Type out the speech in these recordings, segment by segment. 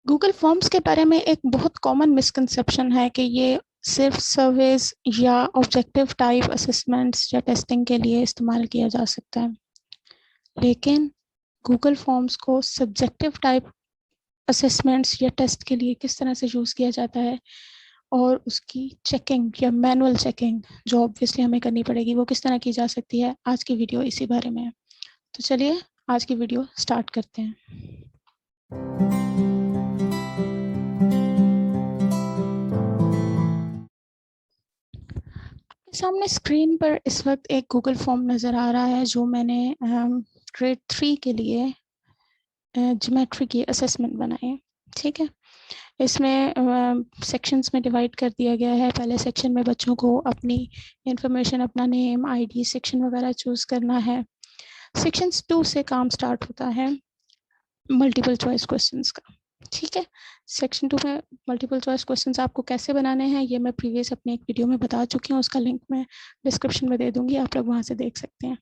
Google forms के बारे में एक बहुत कॉमन मिसकंसेप्शन है कि ये सिर्फ सर्वेज या ऑब्जेक्टिव टाइप असेसमेंट्स या टेस्टिंग के लिए इस्तेमाल किया जा सकता है, लेकिन गूगल फॉर्म्स को सब्जेक्टिव टाइप असेसमेंट्स या टेस्ट के लिए किस तरह से यूज़ किया जाता है और उसकी चेकिंग या मैनुअल चेकिंग जो ऑब्वियसली हमें करनी पड़ेगी वो किस तरह की जा सकती है, आज की वीडियो इसी बारे में है। तो चलिए आज की वीडियो स्टार्ट करते हैं। सामने स्क्रीन पर इस वक्त एक गूगल फॉर्म नज़र आ रहा है जो मैंने ग्रेड 3 के लिए ज्योमेट्री की असेसमेंट बनाई है। ठीक है, इसमें सेक्शंस में डिवाइड कर दिया गया है। पहले सेक्शन में बच्चों को अपनी इंफॉर्मेशन, अपना नेम, आईडी, सेक्शन वगैरह चूज़ करना है। सेक्शन 2 से काम स्टार्ट होता है मल्टीपल चॉइस क्वेश्चंस का। ठीक है, सेक्शन 2 में मल्टीपल चॉइस क्वेश्चंस आपको कैसे बनाने हैं ये मैं प्रीवियस अपनी एक वीडियो में बता चुकी हूँ, उसका लिंक मैं डिस्क्रिप्शन में दे दूंगी, आप लोग वहाँ से देख सकते हैं।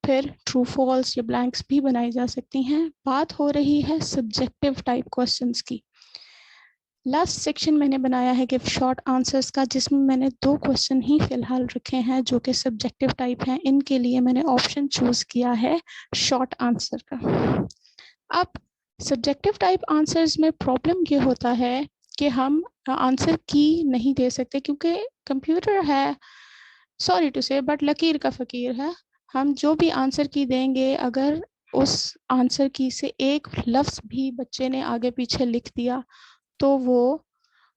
फिर ट्रू फॉल्स या ब्लैंक्स भी बनाई जा सकती हैं। बात हो रही है सब्जेक्टिव टाइप क्वेश्चंस की। लास्ट सेक्शन मैंने बनाया है गिव शॉर्ट आंसर्स का, जिसमें मैंने 2 क्वेश्चन ही फिलहाल रखे हैं जो कि सब्जेक्टिव टाइप हैं। इनके लिए मैंने ऑप्शन चूज किया है शॉर्ट आंसर का। अब सब्जेक्टिव टाइप आंसर्स में प्रॉब्लम ये होता है कि हम आंसर की नहीं दे सकते क्योंकि कंप्यूटर है, सॉरी टू से बट लकीर का फ़कीर है। हम जो भी आंसर की देंगे, अगर उस आंसर की से एक लफ्ज़ भी बच्चे ने आगे पीछे लिख दिया तो वो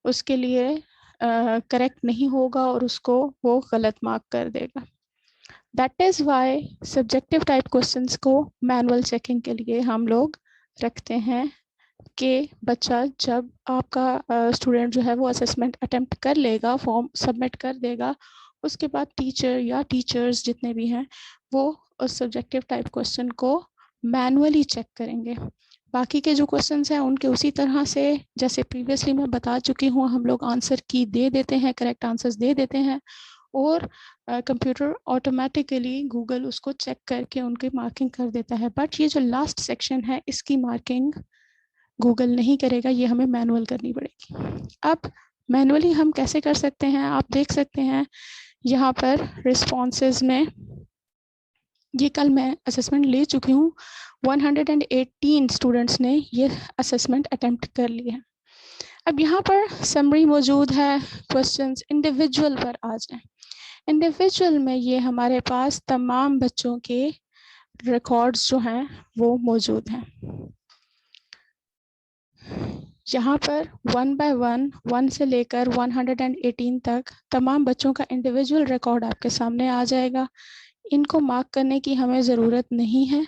उसके लिए करेक्ट नहीं होगा और उसको वो गलत मार्क कर देगा। That is why subjective type questions को मैनुअल चेकिंग के लिए हम लोग रखते हैं कि बच्चा जब आपका स्टूडेंट जो है वो असेसमेंट अटेम्प्ट कर लेगा, फॉर्म सबमिट कर देगा, उसके बाद टीचर या टीचर्स जितने भी हैं वो उस सब्जेक्टिव टाइप क्वेश्चन को मैनुअली चेक करेंगे। बाकी के जो क्वेश्चंस हैं उनके उसी तरह से जैसे प्रीवियसली मैं बता चुकी हूँ, हम लोग आंसर की दे देते हैं, करेक्ट आंसर्स दे देते हैं और कंप्यूटर ऑटोमेटिकली गूगल उसको चेक करके उनकी मार्किंग कर देता है। बट ये जो लास्ट सेक्शन है इसकी मार्किंग गूगल नहीं करेगा, ये हमें मैनुअल करनी पड़ेगी। अब मैनुअली हम कैसे कर सकते हैं, आप देख सकते हैं यहाँ पर रिस्पॉन्सेज में, ये कल मैं असेसमेंट ले चुकी हूँ, 118 स्टूडेंट्स ने ये असेसमेंट अटेम्प्ट कर लिया है। अब यहाँ पर समरी मौजूद है, क्वेश्चंस इंडिविजुअल पर आ जाए। इंडिविजुअल में ये हमारे पास तमाम बच्चों के रिकॉर्ड्स जो हैं वो मौजूद हैं। यहाँ पर 1 बाय 1 से लेकर 118 तक तमाम बच्चों का इंडिविजुअल रिकॉर्ड आपके सामने आ जाएगा। इनको मार्क करने की हमें ज़रूरत नहीं है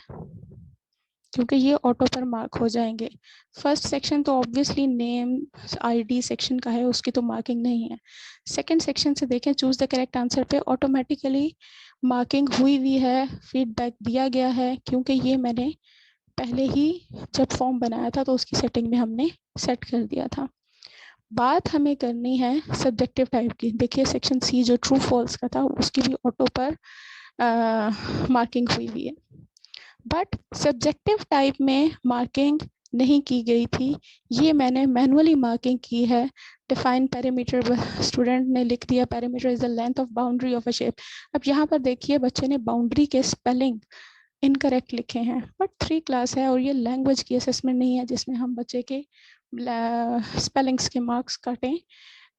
क्योंकि ये ऑटो पर मार्क हो जाएंगे। फर्स्ट सेक्शन तो ऑब्वियसली नेम आईडी सेक्शन का है, उसकी तो मार्किंग नहीं है। सेकंड सेक्शन से देखें चूज़ द करेक्ट आंसर पे ऑटोमेटिकली मार्किंग हुई हुई है, फीडबैक दिया गया है क्योंकि ये मैंने पहले ही जब फॉर्म बनाया था तो उसकी सेटिंग में हमने सेट कर दिया था। बात हमें करनी है सब्जेक्टिव टाइप की। देखिए सेक्शन सी जो ट्रू फॉल्स का था उसकी भी ऑटो पर मार्किंग हुई हुई है, बट सब्जेक्टिव टाइप में मार्किंग नहीं की गई थी, ये मैंने मैनुअली मार्किंग की है। डिफाइन पैरामीटर, स्टूडेंट ने लिख दिया parameter is the length of boundary of a shape. अब यहाँ पर देखिए बच्चे ने बाउंड्री के स्पेलिंग इनकरेक्ट लिखे हैं, बट 3 क्लास है और ये लैंग्वेज की असेसमेंट नहीं है जिसमें हम बच्चे के स्पेलिंग्स के मार्क्स काटें।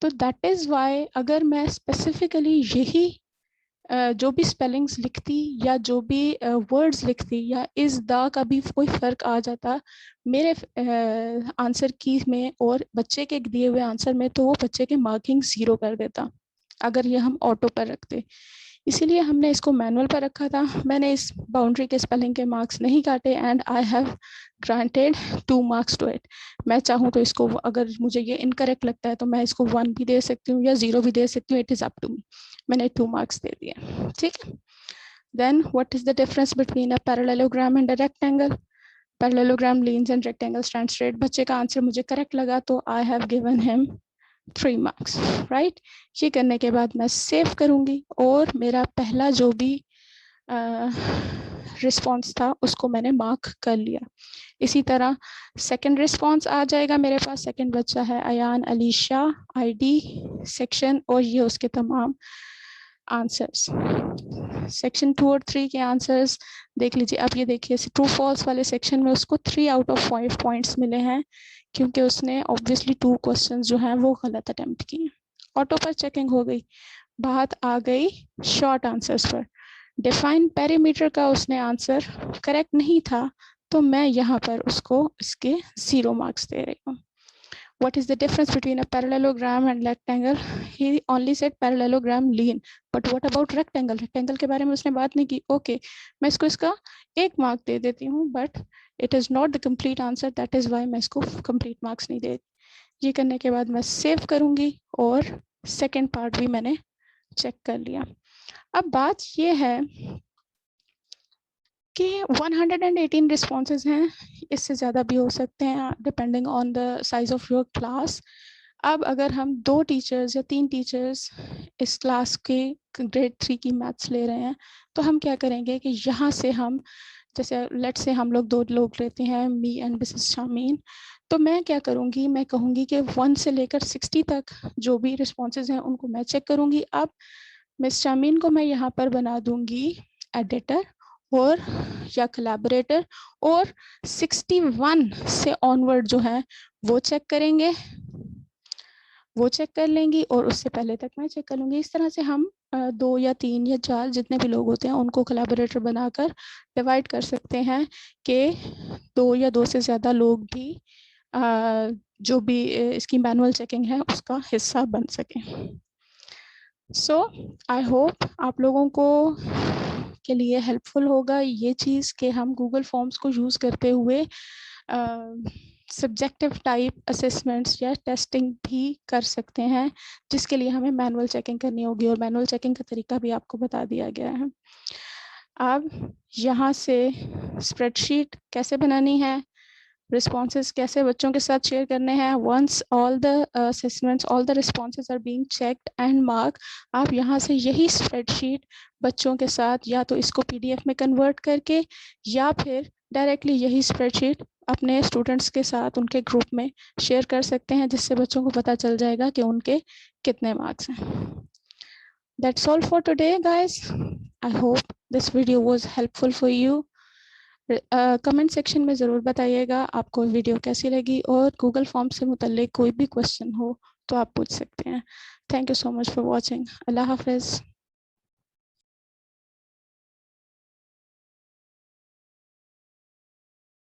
तो दैट इज़ वाई अगर मैं स्पेसिफिकली यही जो भी स्पेलिंग्स लिखती या जो भी वर्ड्स लिखती या इस द का भी कोई फ़र्क आ जाता मेरे आंसर की में और बच्चे के दिए हुए आंसर में, तो वो बच्चे के मार्किंग 0 कर देता अगर ये हम ऑटो पर रखते। इसीलिए हमने इसको मैनुअल पर रखा था। मैंने इस बाउंड्री के स्पेलिंग के मार्क्स नहीं काटे and I have granted 2 marks to it. मैं चाहूँ तो इसको, अगर मुझे ये इनकरेक्ट लगता है तो मैं इसको 1 भी दे सकती हूँ या 0 भी दे सकती हूँ, it is up to me. मैंने 2 मार्क्स दे दिए। ठीक है, then what is the difference between a parallelogram and a rectangle? Parallelogram leans and rectangle stand straight. बच्चे का आंसर मुझे करेक्ट लगा तो I have given him 3 marks, right. ये करने के बाद मैं सेव करूँगी और मेरा पहला जो भी रिस्पॉन्स था उसको मैंने मार्क कर लिया। इसी तरह सेकंड रिस्पॉन्स आ जाएगा मेरे पास, सेकंड बच्चा है अयान अलीशा, आईडी, सेक्शन, और ये उसके तमाम आंसर्स। सेक्शन 2 और 3 के आंसर्स देख लीजिए। अब ये देखिए ट्रू फॉल्स वाले सेक्शन में उसको 3 आउट ऑफ 5 पॉइंट्स मिले हैं, क्योंकि उसने ऑब्वियसली 2 क्वेश्चंस जो हैं वो गलत अटेम्प्ट किए। ऑटो पर चेकिंग हो गई। बात आ गई शॉर्ट आंसर्स पर। डिफाइन पेरीमीटर का उसने आंसर करेक्ट नहीं था, तो मैं यहाँ पर उसको इसके 0 मार्क्स दे रही हूँ। What is the difference between a parallelogram and rectangle? He only said parallelogram lean, but what about rectangle? Rectangle के बारे में उसने बात नहीं की। Okay, मैं इसको इसका 1 मार्क दे देती हूँ, but it is not the complete answer. That is why मैं इसको complete marks नहीं दे। ये करने के बाद मैं सेव करूँगी और सेकेंड पार्ट भी मैंने चेक कर लिया। अब बात ये है कि 118 रिस्पॉन्सेज हैं, इससे ज़्यादा भी हो सकते हैं depending on the size of your class. अब अगर हम 2 टीचर्स या 3 टीचर्स इस क्लास के ग्रेड 3 की मैथ्स ले रहे हैं, तो हम क्या करेंगे कि यहाँ से हम, जैसे लेट्स से हम लोग 2 लोग लेते हैं, मी एंड मिसेस शामीन, तो मैं क्या करूँगी, मैं कहूँगी कि 1 से लेकर 60 तक जो भी रिस्पॉन्सेज हैं उनको मैं चेक करूँगी। अब मिस शामीन को मैं यहाँ पर बना दूँगी एडिटर और या कोलैबोरेटर, और 61 से ऑनवर्ड जो है वो चेक करेंगे, वो चेक कर लेंगी, और उससे पहले तक मैं चेक कर लूँगी। इस तरह से हम 2 या 3 या 4 जितने भी लोग होते हैं उनको कोलैबोरेटर बनाकर डिवाइड कर सकते हैं कि 2 या 2 से ज़्यादा लोग भी जो भी इसकी मैनुअल चेकिंग है उसका हिस्सा बन सकें। सो आई होप आप लोगों को के लिए हेल्पफुल होगा ये चीज़ कि हम गूगल फॉर्म्स को यूज़ करते हुए सब्जेक्टिव टाइप असेसमेंट्स या टेस्टिंग भी कर सकते हैं, जिसके लिए हमें मैनुअल चेकिंग करनी होगी, और मैनुअल चेकिंग का तरीका भी आपको बता दिया गया है। अब यहाँ से स्प्रेडशीट कैसे बनानी है, रिस्पॉन्सेज कैसे बच्चों के साथ शेयर करने हैं, once all the assessments, all the responses are being checked and mark, आप यहाँ से यही स्प्रेडशीट बच्चों के साथ या तो इसको PDF में कन्वर्ट करके या फिर डायरेक्टली यही स्प्रेडशीट अपने स्टूडेंट्स के साथ उनके ग्रुप में शेयर कर सकते हैं, जिससे बच्चों को पता चल जाएगा कि उनके कितने मार्क्स हैं। That's all for today, guys. I hope this video was helpful for you. Comment section में ज़रूर बताइएगा आपको वीडियो कैसी लगी, और गूगल फॉर्म से मुतल्लिक कोई भी क्वेश्चन हो तो आप पूछ सकते हैं। Thank you so much for watching. अल्लाह हाफिज़।